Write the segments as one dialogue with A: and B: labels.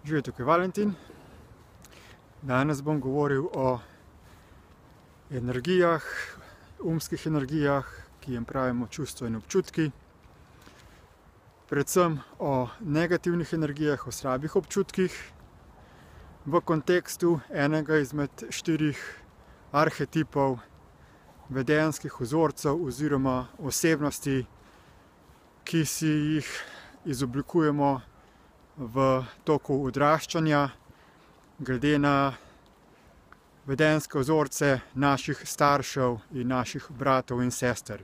A: Živijo, tukaj Valentin. Danes bom govoril o energijah, umskih energijah, ki jim pravimo čustva in občutki. Predvsem o negativnih energijah, o slabih občutkih, v kontekstu enega izmed 4 arhetipov vedenjskih vzorcev oziroma osebnosti, ki si jih izoblikujemo v toku odraščanja, glede na vedenjske vzorce naših staršev in naših bratov in sester.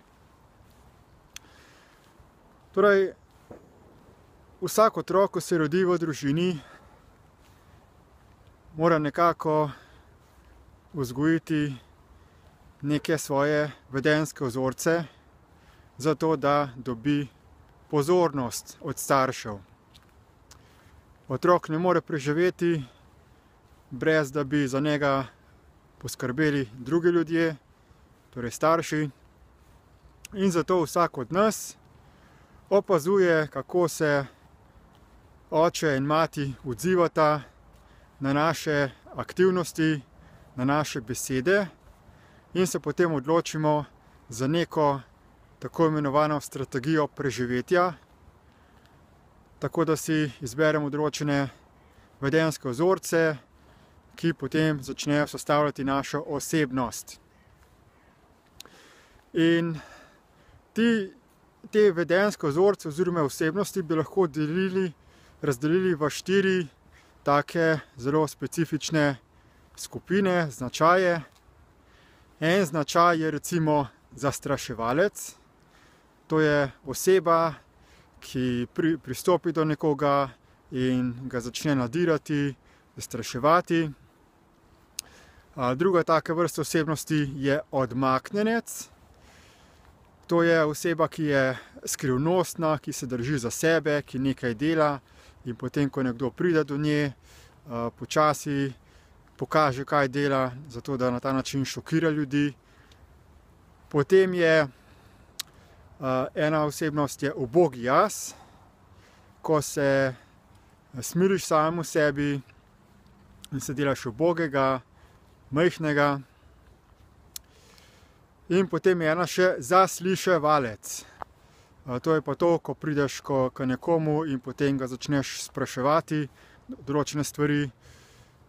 A: Torej, vsak otrok, ko se rodi v družini, mora nekako vzgojiti neke svoje vedenjske vzorce, zato da dobi pozornost od staršev. Otrok ne more preživeti, brez da bi za njega poskrbeli drugi ljudje, torej starši. In zato vsak od nas opazuje, kako se oče in mati odzivata na naše aktivnosti, na naše besede in se potem odločimo za neko tako imenovano strategijo preživetja, tako da si izberemo določene vedenjske vzorce, ki potem začnejo sestavljati našo osebnost. In te vedenjske vzorce oziroma osebnosti bi lahko razdelili v 4 take zelo specifične skupine, značaje. En značaj je recimo zastraševalec. To je oseba, ki pristopi do nekoga in ga začne nadirati, zastraševati. Druga taka vrsta osebnosti je odmaknjenec. To je oseba, ki je skrivnostna, ki se drži za sebe, ki nekaj dela in potem, ko nekdo pride do nje, počasi pokaže, kaj dela, zato da na ta način šokira ljudi. Potem je ena osebnost je ubogi jaz, ko se smiliš samemu sebi in se delaš ubogega, majhnega. In potem je ena še zasliševalec. To je pa to, ko prideš k nekomu in potem ga začneš spraševati določene stvari,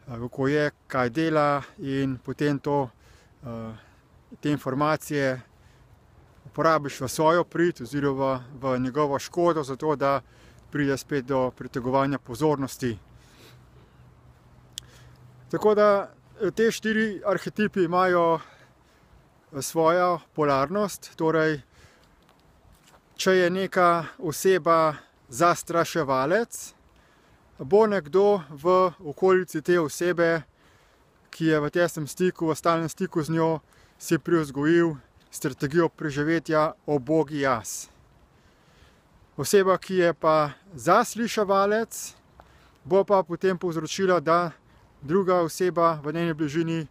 A: kako je, kaj dela, in potem te informacije uporabiš v svojo prid oziroma v njegovo škodo, zato da pride spet do pritegovanja pozornosti. Tako da te 4 arhetipi imajo svojo polarnost, torej če je neka oseba zastraševalec, bo nekdo v okolici te osebe, ki je v tesnem stiku, v stalnem stiku z njo, si privzgojil strategijo preživetja ubogi jaz. Oseba, ki je pa zasliševalec, bo pa potem povzročila, da druga oseba v njeni bližini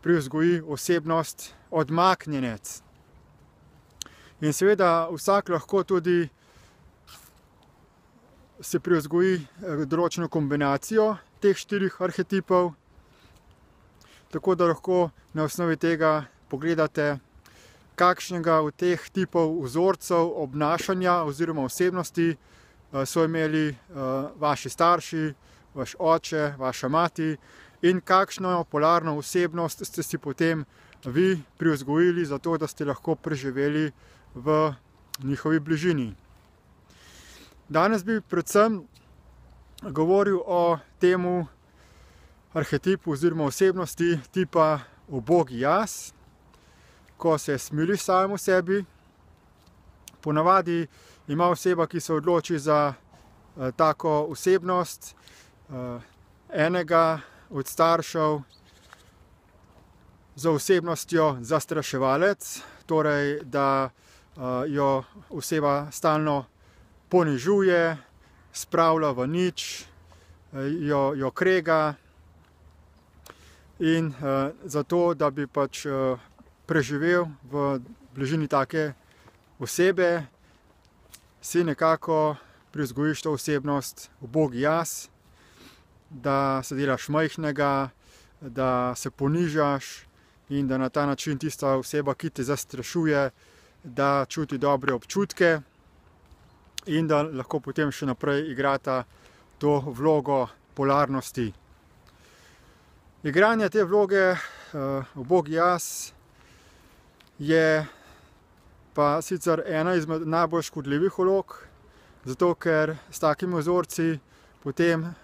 A: privzgoji osebnost odmaknjenec. In seveda vsak lahko tudi se privzgoji določeno kombinacijo teh 4 arhetipov, tako da lahko na osnovi tega pogledate, kakšnega od teh tipov vzorcev obnašanja oziroma osebnosti so imeli vaši starši, vaš oče, vaša mati, in kakšno polarno osebnost ste si potem vi privzgojili, zato da ste lahko preživeli v njihovi bližini. Danes bi predvsem govoril o temu arhetipu oziroma osebnosti tipa ubogi jaz, ko se smiliš samemu sebi. Ponavadi ima oseba, ki se odloči za tako osebnost, enega od staršev z osebnostjo zastraševalec, torej da jo oseba stalno ponižuje, spravlja v nič, jo krega, in zato, da bi pač preživel v bližini take osebe, si nekako privzgojiš to osebnost ubogi jaz. da se delaš majhnega, da se ponižaš in da na ta način tista oseba, ki te zastrašuje, da čuti dobre občutke in da lahko potem še naprej igrata to vlogo polarnosti. Igranje te vloge ubogi jaz je pa sicer ena izmed najbolj škodljivih vlog, zato ker s takimi vzorci potem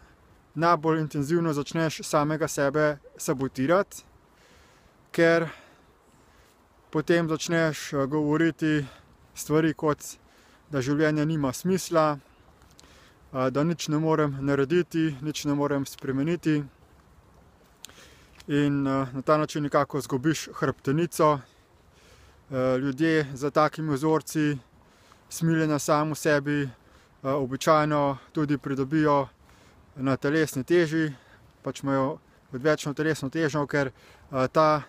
A: najbolj intenzivno začneš samega sebe sabotirati, ker potem začneš govoriti stvari kot, da življenje nima smisla, da nič ne morem narediti, nič ne morem spremeniti in na ta način nekako izgubiš hrbtenico. Ljudje za takimi vzorci smiljenja samo sebi običajno tudi pridobijo na telesni teži, pač imajo odvečno telesno težo, ker ta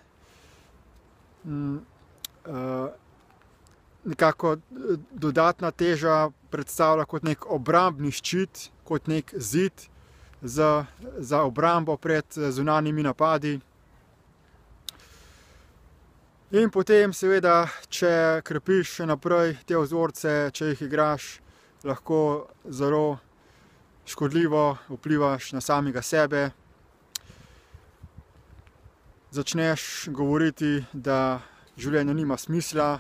A: nekako dodatna teža predstavlja kot nek obrambni ščit, kot nek zid za obrambo pred zunanjimi napadi. In potem seveda, če krepiš še naprej te vzorce, če jih igraš, lahko zelo škodljivo vplivaš na samega sebe. Začneš govoriti, da življenje nima smisla,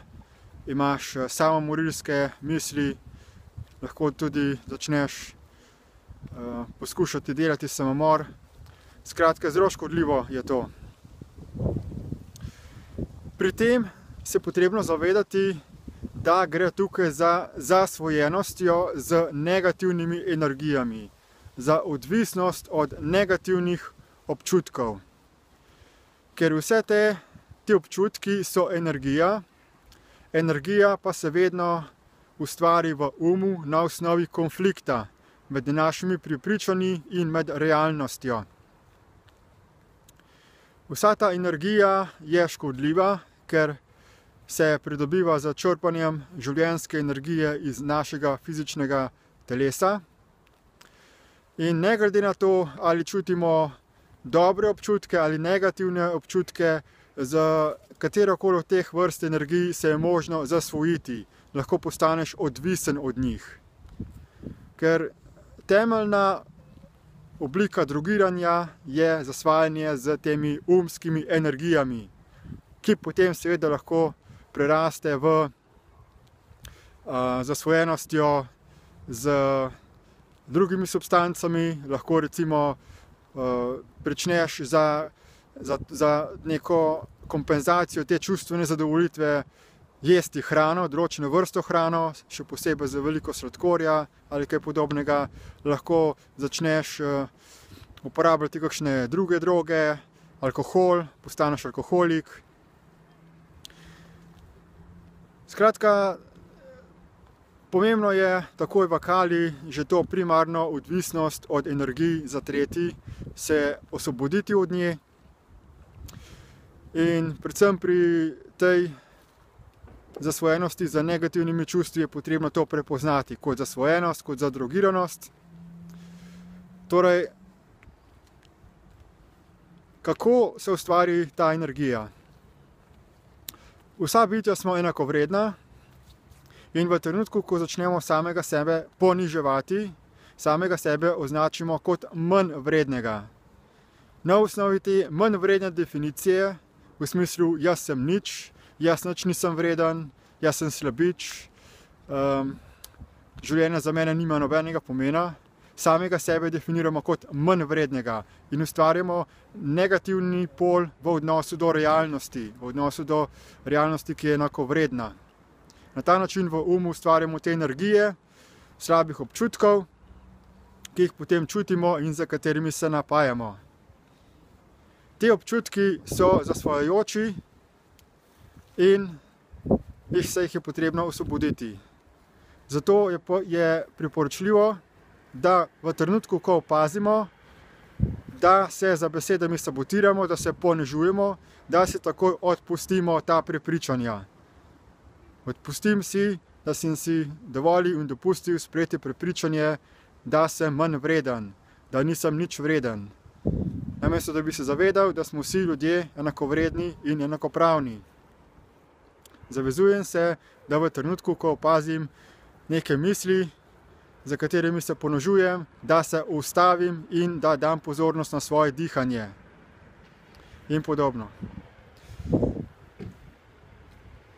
A: imaš samomorilske misli, lahko tudi začneš poskušati delati samomor. Skratka, zelo škodljivo je to. Pri tem se je potrebno zavedati, da gre tukaj za zasvojenostjo z negativnimi energijami, za odvisnost od negativnih občutkov. Ker vse ti občutki so energija, energija pa se vedno ustvari v umu na osnovi konflikta med našimi prepričanji in med realnostjo. Vsa ta energija je škodljiva, ker se pridobiva z črpanjem življenjske energije iz našega fizičnega telesa. In ne glede na to, ali čutimo dobre občutke ali negativne občutke, z katerokoli od teh vrst energij se je možno zasvojiti, lahko postaneš odvisen od njih. Ker temeljna oblika drogiranja je zasvajanje z temi umskimi energijami, ki potem seveda lahko preraste v zasvojenostjo z drugimi substancami, lahko recimo pričneš za neko kompenzacijo te čustvene zadovoljitve jesti hrano, določeno vrsto hrano, še posebej z veliko sladkorja ali kaj podobnega, lahko začneš uporabljati kakšne druge droge, alkohol, postaneš alkoholik. Skratka, pomembno je takoj v kali že to primarno odvisnost od energij zatreti, se osvoboditi od nje in predvsem pri tej zasvojenosti z negativnimi čustvi je potrebno to prepoznati kot zasvojenost, kot zadrogiranost. Torej, kako se ustvari ta energija? Vsa bitja smo enakovredna in v trenutku, ko začnemo samega sebe poniževati, samega sebe označimo kot manj vrednega. Na osnovi te manj vredne definicije, v smislu jaz sem nič, jaz nič nisem vreden, jaz sem slabič, življenje za mene nima nobenega pomena, samega sebe definiramo kot manj vrednega in ustvarjamo negativni pol v odnosu do realnosti, v odnosu do realnosti, ki je enakovredna. Na ta način v umu ustvarjamo te energije, slabih občutkov, ki jih potem čutimo in za katerimi se napajamo. Ti občutki so zasvojajoči in se jih je potrebno osvoboditi. Zato je priporočljivo, da v trenutku, ko opazimo, da se za besedami sabotiramo, da se ponižujemo, da si takoj odpustimo ta prepričanja. Odpustim si, da sem si dovolil in dopustil sprejeti prepričanje, da sem manj vreden, da nisem nič vreden. Namesto da bi se zavedal, da smo vsi ljudje enakovredni in enakopravni. Zavezujem se, da v trenutku, ko opazim neke misli, za katerimi se ponožujem, da se ustavim in da dam pozornost na svoje dihanje. In podobno.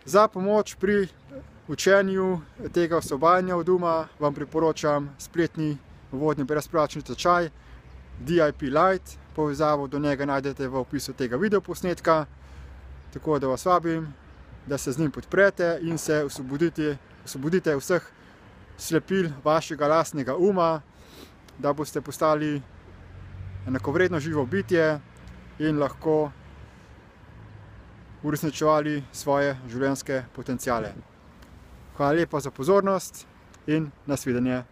A: Za pomoč pri učenju tega osvobajanja od uma vam priporočam spletni uvodni brezplačni tečaj DIP Light. Povezavo do njega najdete v opisu tega videoposnetka, tako da vas vabim, da se z njim podprete in se osvobodite vseh slepil vašega lastnega uma, da boste postali enakovredno živo bitje in lahko uresničevali svoje življenjske potenciale. Hvala lepa za pozornost in nasvidenje.